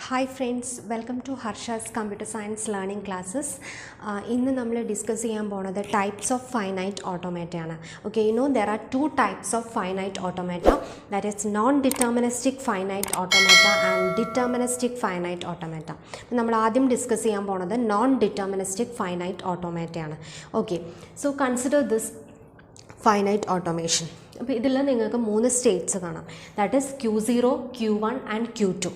Hi friends, welcome to Harsha's Computer Science Learning Classes. ഇന്ന് നമ്മൾ discuss ചെയ്യാൻ പോകുന്നത് ടൈപ്സ് ഓഫ് ഫൈനൈറ്റ് ഓട്ടോമേറ്റയാണ്. Okay, you know there are two types of finite automata, that is non-deterministic finite automata and deterministic finite automata. നമ്മൾ ആദ്യം discuss ചെയ്യാൻ പോകുന്നത് non-deterministic finite automatയാണ്. Okay, so consider this finite automation. അപ്പോൾ ഇതിൽ നിങ്ങൾക്ക് മൂന്ന് States കാണാം. That is Q0, Q1 and Q2.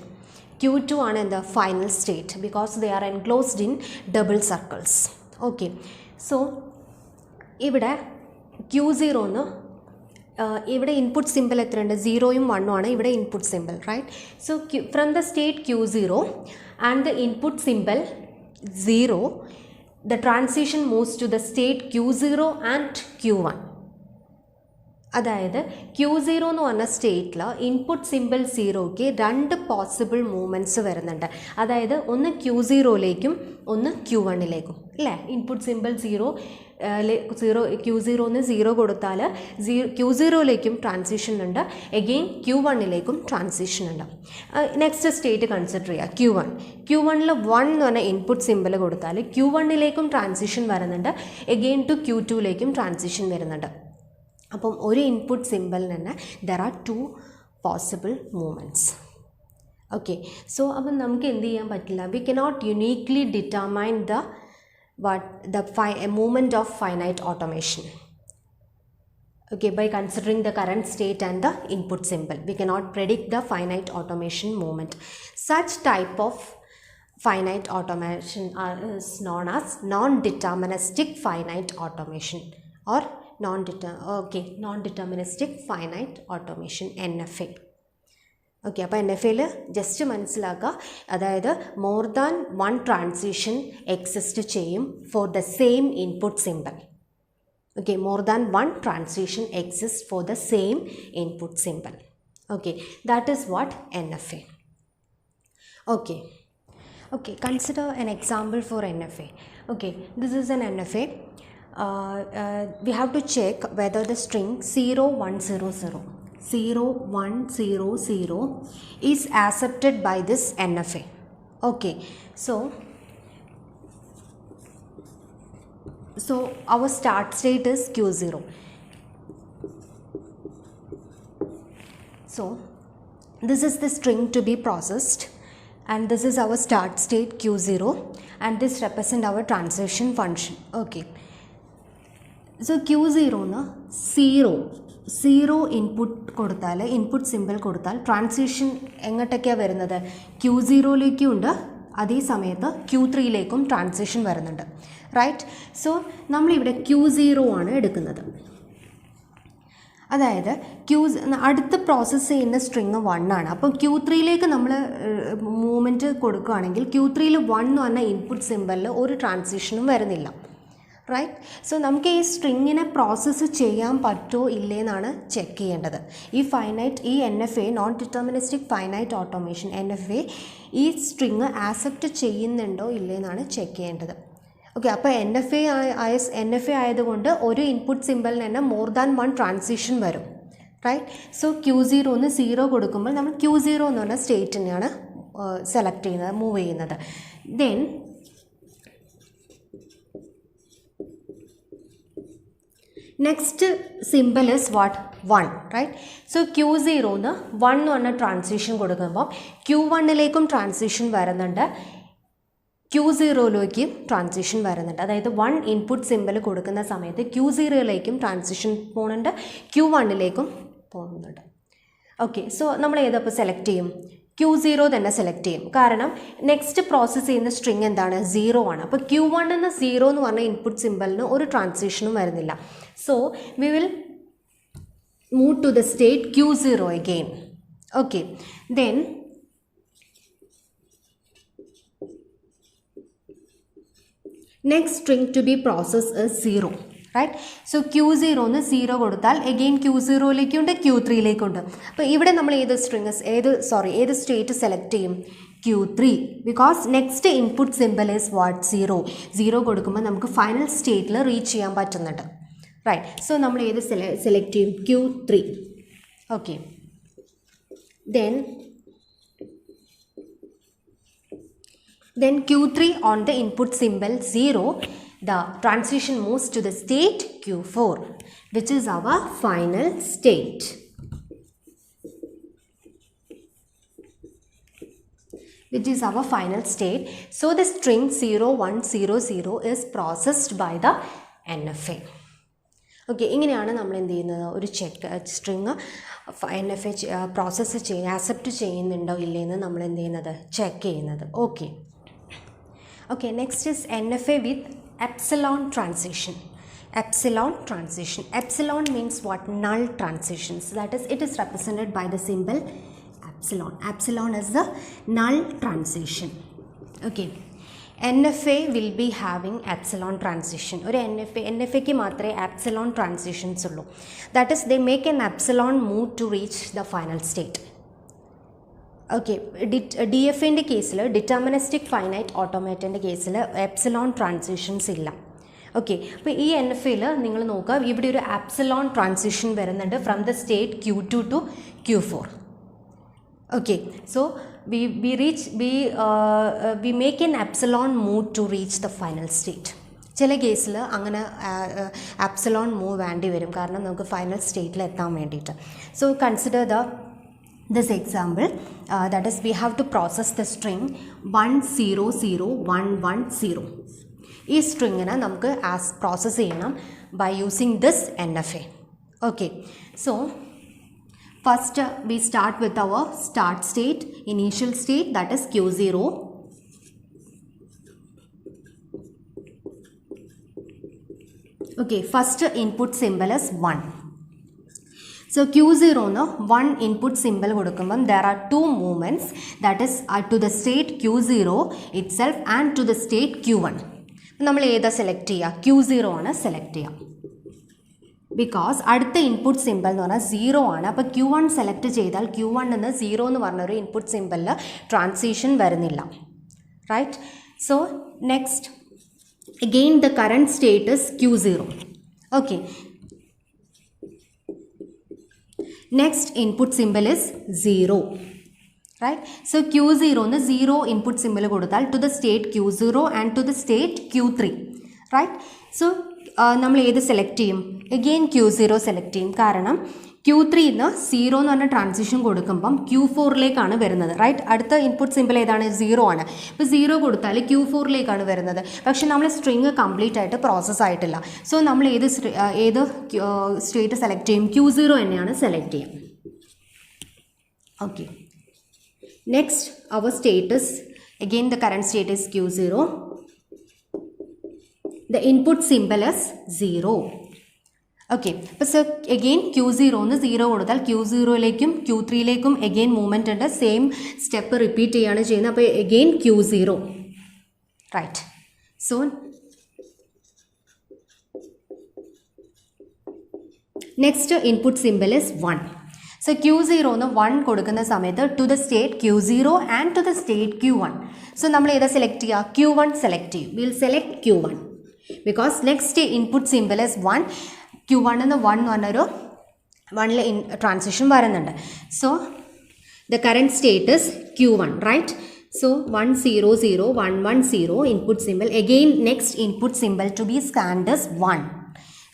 Q2 ആണ് the final state because they are enclosed in double circles. Okay, so ഇവിടെ Q0 ന്ന് ഇവിടെ ഇൻപുട്ട് സിമ്പിൾ എത്രയുണ്ട്? 0യും 1ഉം ആണ് ഇവിടെ input symbol, right? So from the state Q0 and the input symbol 0, the transition moves to the state Q0 and Q1. അതായത് Q0 എന്ന് പറഞ്ഞ സ്റ്റേറ്റിൽ ഇൻപുട്ട് സിമ്പിൾ 0ക്ക് രണ്ട് പോസിബിൾ മൂവ്മെൻറ്റ്സ് വരുന്നുണ്ട്. അതായത് ഒന്ന് Q0യിലേക്കും ഒന്ന് Q1ലേക്കും, അല്ലേ? ഇൻപുട്ട് സിമ്പിൾ Q0ന്ന് 0 കൊടുത്താൽ Q0യിലേക്കും ട്രാൻസിഷൻ ഉണ്ട്, എഗെയിൻ Q1ലേക്കും ട്രാൻസിഷൻ ഉണ്ട്. നെക്സ്റ്റ് സ്റ്റേറ്റ് കൺസിഡർ ചെയ്യുക, Q1ൽ 1 എന്ന് പറഞ്ഞ ഇൻപുട്ട് സിമ്പിൾ കൊടുത്താൽ Q1ലേക്കും ട്രാൻസിഷൻ വരുന്നുണ്ട്, എഗെയിൻ ടു Q2ലേക്കും ട്രാൻസിഷൻ വരുന്നുണ്ട്. അപ്പം ഒരു ഇൻപുട്ട് സിമ്പിളിന് തന്നെ there are two possible movements. Okay, so അപ്പം നമുക്ക് എന്ത് ചെയ്യാൻ പറ്റില്ല? We cannot uniquely determine the movement of finite automation. Okay, by considering the current state and the input symbol, we cannot predict the finite automation movement. Such type of finite automation is known as non-deterministic finite automation or non-deterministic finite automation, NFA. Okay, അപ്പോൾ NFAയിൽ just മനസ്സിലാക്കുക, അതായത് more than one transition exist ചെയ്യും for the same input symbol. Okay, more than one transition exist for the same input symbol. Okay, that is what NFA. Okay, consider an example for NFA. Okay, this is an NFA. We have to check whether the string 0100 is accepted by this NFA. Okay, so our start state is Q0. So this is the string to be processed and this is our start state Q0 and this represent our transition function. Okay, so Q0ന്ന് 0 input കൊടുത്താൽ, input symbol കൊടുത്താൽ transition എങ്ങോട്ടൊക്കെയാണ് വരുന്നത്? Q0ലേക്കും ഉണ്ട്, അതേ സമയത്ത് Q3ലേക്കും transition വരുന്നുണ്ട്, right? So നമ്മളിവിടെ Q0 ആണ് എടുക്കുന്നത്. അതായത് അടുത്ത് പ്രോസസ്സ് ചെയ്യുന്ന സ്ട്രിങ് 1 ആണ്. അപ്പോൾ Q3ലേക്ക് നമ്മൾ മൂവ്മെൻറ്റ് കൊടുക്കുകയാണെങ്കിൽ Q3യിൽ 1 എന്ന് പറഞ്ഞ ഇൻപുട്ട് സിമ്പിളിൽ ഒരു ട്രാൻസിഷനും വരുന്നില്ല, റൈറ്റ്? സോ നമുക്ക് ഈ സ്ട്രിങ്ങിനെ പ്രോസസ്സ് ചെയ്യാൻ പറ്റുമോ ഇല്ലേന്നാണ് ചെക്ക് ചെയ്യേണ്ടത്. ഈ NFA non deterministic finite automation NFA ഈ സ്ട്രിങ് ആക്സെപ്റ്റ് ചെയ്യുന്നുണ്ടോ ഇല്ലേന്നാണ് ചെക്ക് ചെയ്യേണ്ടത്. ഓക്കെ, അപ്പോൾ NFA ആയതുകൊണ്ട് ഒരു ഇൻപുട്ട് സിമ്പിളിന് തന്നെ മോർ ദാൻ വൺ ട്രാൻസിഷൻ വരും, റൈറ്റ്? സോ Q0ന്ന് 0 കൊടുക്കുമ്പോൾ നമ്മൾ Q0 എന്ന് പറഞ്ഞ സ്റ്റേറ്റിനെയാണ് സെലക്ട് ചെയ്യുന്നത്, മൂവ് ചെയ്യുന്നത്. Then next symbol is what? 1, right? So Q0ന്ന് 1 എന്ന് പറഞ്ഞ ട്രാൻസിഷൻ കൊടുക്കുമ്പോൾ Q1ലേക്കും ട്രാൻസിഷൻ വരുന്നുണ്ട്, Q0യിലേക്കും ട്രാൻസിഷൻ വരുന്നുണ്ട്. അതായത് 1 ഇൻപുട്ട് സിമ്പിൾ കൊടുക്കുന്ന സമയത്ത് Q0യിലേക്കും ട്രാൻസിഷൻ പോകുന്നുണ്ട്, Q1ലേക്കും പോകുന്നുണ്ട്. ഓക്കെ, സോ നമ്മൾ ഏതപ്പോൾ സെലക്ട് ചെയ്യും? Q0 തന്നെ സെലക്ട് ചെയ്യും. കാരണം നെക്സ്റ്റ് പ്രോസസ്സ് ചെയ്യുന്ന സ്ട്രിങ് എന്താണ്? 0 ആണ്. അപ്പോൾ Q1ന്ന് 0 എന്ന് പറഞ്ഞ ഇൻപുട്ട് സിമ്പിളിന് ഒരു ട്രാൻസിഷനും വരുന്നില്ല. So we will move to the state Q0 again. Okay, then next string to be process is 0, right? So Q0ന്ന് 0 കൊടുത്താൽ എഗെയിൻ Q0ലേക്കുണ്ട്, Q3ലേക്കുണ്ട്. അപ്പോൾ ഇവിടെ നമ്മൾ ഏത് സ്റ്റേറ്റ് സെലക്ട് ചെയ്യും? Q3, because next input simple is what? 0 കൊടുക്കുമ്പോൾ നമുക്ക് ഫൈനൽ സ്റ്റേറ്റിൽ റീച്ച് ചെയ്യാൻ പറ്റുന്നുണ്ട്, റൈറ്റ്? സോ നമ്മൾ ഏത് സെലക്ട് ചെയ്യും? Q3. Okay, then Then Q3 on the input symbol 0, the transition moves to the state Q4, which is our final state. Which is our final state. So the string 0100 is processed by the NFA. Okay, ഇങ്ങനെയാണ് നമ്മൾ എന്ത് ചെയ്യുന്നത്, ഒരു string NFA process accept ചെയ്യുന്നുണ്ടോ ഇല്ലയെന്ന് നമ്മൾ എന്ത് ചെയ്യുന്നത്, ചെക്ക് ചെയ്യുന്നത്. Okay okay next is NFA with epsilon transition. Epsilon means what? Null transitions. That is, it is represented by the symbol epsilon. Epsilon is the null transition. Okay. NFA will be having epsilon transition. Or NFA ki matre epsilon transitions ullu. That is, they make an epsilon move to reach the final state. Okay, DFA in the case, deterministic finite automata in the case, epsilon transitions illa. Okay, അപ്പോൾ ഈ NFAയിൽ നിങ്ങൾ നോക്കുക, ഇവിടെ ഒരു epsilon transition വരുന്നുണ്ട് from the state Q2 to Q4. Okay, so we make an epsilon move to reach the final state. ചില കേസിൽ അങ്ങനെ എപ്സിലോൺ മൂവ് വേണ്ടി വരും, കാരണം നമുക്ക് ഫൈനൽ സ്റ്റേറ്റിൽ എത്താൻ വേണ്ടിയിട്ട്. So consider this example, that is, we have to process the string 100110. ഈ സ്ട്രിങ്ങിനെ നമുക്ക് പ്രോസസ്സ് ചെയ്യണം by using this NFA. Okay, so first we start with our start state, initial state, that is Q0. Okay, first input symbol is 1. So Q0 no 1 input symbol കൊടുക്കുമ്പം there are two movements, that is to the state Q0 itself and to the state Q1. നമ്മൾ ഏതാ select ചെയ്യുക? Q0 ആണ് select ചെയ്യുക, because അടുത്ത input simple എന്ന് പറഞ്ഞാൽ 0 ആണ്. അപ്പോൾ Q1 സെലക്ട് ചെയ്താൽ Q1 നിന്ന് 0 എന്ന് പറഞ്ഞൊരു ഇൻപുട്ട് സിമ്പിളിൽ ട്രാൻസിഷൻ വരുന്നില്ല. Right? So next again the current state is Q0. Okay, next input symbol is 0, right? So Q0 ന് 0 input symbol കൊടുത്താൽ to the state Q0 and to the state Q3, right? So നമ്മൾ ഏത് select ചെയ്യും? again Q0 select ചെയ്യും, കാരണം Q3 ന്ന് 0 എന്ന് പറഞ്ഞ ട്രാൻസിഷൻ കൊടുക്കുമ്പം Q4ലേക്കാണ് വരുന്നത്. റൈറ്റ്? അടുത്ത ഇൻപുട്ട് സിമ്പിൾ ഏതാണ്? 0 ആണ്. ഇപ്പോൾ 0 കൊടുത്താൽ Q4ലേക്കാണ് വരുന്നത്. പക്ഷേ നമ്മൾ സ്ട്രിങ് കംപ്ലീറ്റ് ആയിട്ട് പ്രോസസ്സ് ആയിട്ടില്ല. സോ നമ്മൾ ഏത് സ്റ്റേറ്റ് സെലക്ട് ചെയ്യും? Q0 തന്നെയാണ് സെലക്ട് ചെയ്യുക. Okay, next our states again the current state is Q0. The input symbol is 0. Okay, അപ്പോൾ സോ അഗെയിൻ Q0 ന്ന് 0 കൊടുത്താൽ Q0ലേക്കും Q3ലേക്കും അഗെയിൻ മൂവ്മെൻ്റ് ഉണ്ട്. സെയിം സ്റ്റെപ്പ് റിപ്പീറ്റ് ചെയ്യുകയാണ് ചെയ്യുന്നത്. അപ്പോൾ again Q0. Right? So next input symbol is 1. So Q0 ന്ന് 1 കൊടുക്കുന്ന സമയത്ത് to the state Q0 and to the state Q1. So നമ്മൾ ഏതാ സെലക്ട് ചെയ്യുക? Q1 സെലക്ട് ചെയ്യും. Will select Q1 because next input symbol is 1. Q1 എന്ന് 1 എന്ന് പറഞ്ഞൊരു 1ൽ ട്രാൻസിഷൻ വരുന്നുണ്ട്. So the current state is Q1, right? So 1001110 input symbol. Again next input symbol to be scanned is 1.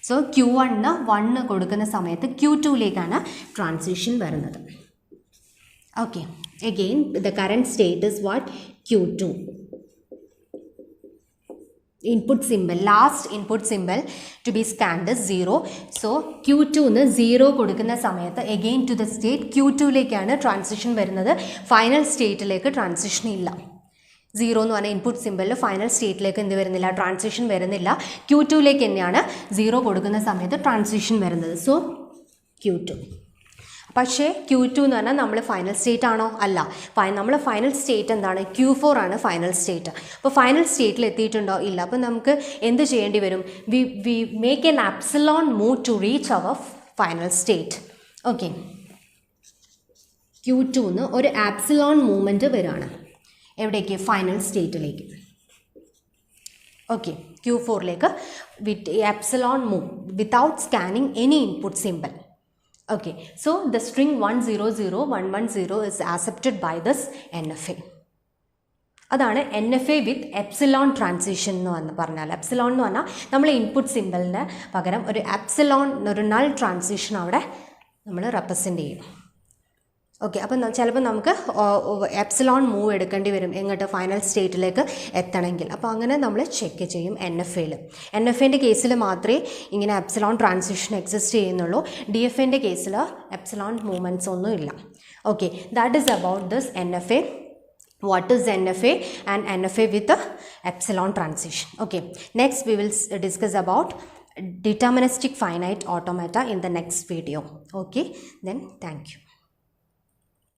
So Q1 ന് 1 കൊടുക്കുന്ന സമയത്ത് Q2ലേക്കാണ് ട്രാൻസിഷൻ വരുന്നത്. Okay, again the current state is what? Q2. Input simple, last input symbol to be scanned is 0. So Q2 ന്ന് 0 കൊടുക്കുന്ന സമയത്ത് again to the state Q2ലേക്കാണ് transition വരുന്നത്. ഫൈനൽ സ്റ്റേറ്റിലേക്ക് ട്രാൻസിഷൻ ഇല്ല. 0 എന്ന് പറഞ്ഞാൽ ഇൻപുട്ട് സിമ്പിളിൽ ഫൈനൽ സ്റ്റേറ്റിലേക്ക് എന്ത് വരുന്നില്ല? ട്രാൻസിഷൻ വരുന്നില്ല. Q2ലേക്ക് തന്നെയാണ് 0 കൊടുക്കുന്ന സമയത്ത് ട്രാൻസിഷൻ വരുന്നത്. So Q2. പക്ഷേ Q2 എന്ന് പറഞ്ഞാൽ നമ്മൾ ഫൈനൽ സ്റ്റേറ്റ് ആണോ? അല്ല. നമ്മൾ ഫൈനൽ സ്റ്റേറ്റ് എന്താണ്? Q4 ആണ് ഫൈനൽ സ്റ്റേറ്റ്. അപ്പോൾ ഫൈനൽ സ്റ്റേറ്റിൽ എത്തിയിട്ടുണ്ടോ? ഇല്ല. അപ്പോൾ നമുക്ക് എന്ത് ചെയ്യേണ്ടി വരും? We make an epsilon move to reach our final state. Okay, Q2 ന്ന് ഒരു എപ്സിലോൺ മൂവ്മെൻറ്റ് വരികയാണ്. എവിടേക്ക്? ഫൈനൽ സ്റ്റേറ്റിലേക്ക്. ഓക്കെ, Q4ലേക്ക് with epsilon move without scanning any input symbol. Okay, so the string 100110 is accepted by this NFA. അതാണ് NFA വിത്ത് epsilon transition എന്ന് പറഞ്ഞാൽ. Epsilon എന്ന് പറഞ്ഞാൽ നമ്മൾ ഇൻപുട്ട് സിമ്പിളിന് പകരം ഒരു എപ്സിലോൺ ഒരു നൾ ട്രാൻസിഷൻ അവിടെ നമ്മൾ റെപ്രസെൻ്റ് ചെയ്യും. ഓക്കെ, അപ്പം ചിലപ്പോൾ നമുക്ക് എപ്സിലോൺ മൂവ് എടുക്കേണ്ടി വരും എങ്ങോട്ട് ഫൈനൽ സ്റ്റേറ്റിലേക്ക് എത്തണമെങ്കിൽ. അപ്പോൾ അങ്ങനെ നമ്മൾ ചെക്ക് ചെയ്യും NFAയിൽ. NFAൻ്റെ കേസിൽ മാത്രമേ ഇങ്ങനെ എപ്സിലോൺ ട്രാൻസിഷൻ എക്സിസ്റ്റ് ചെയ്യുന്നുള്ളൂ. DFAൻ്റെ കേസിൽ എപ്സിലോൺ മൂവ്മെൻറ്റ്സ് ഒന്നും ഇല്ല. Okay, that is about this NFA. What is NFA and NFA with the epsilon transition. Okay, next we will discuss about deterministic finite automata in the next video. Okay, then thank you.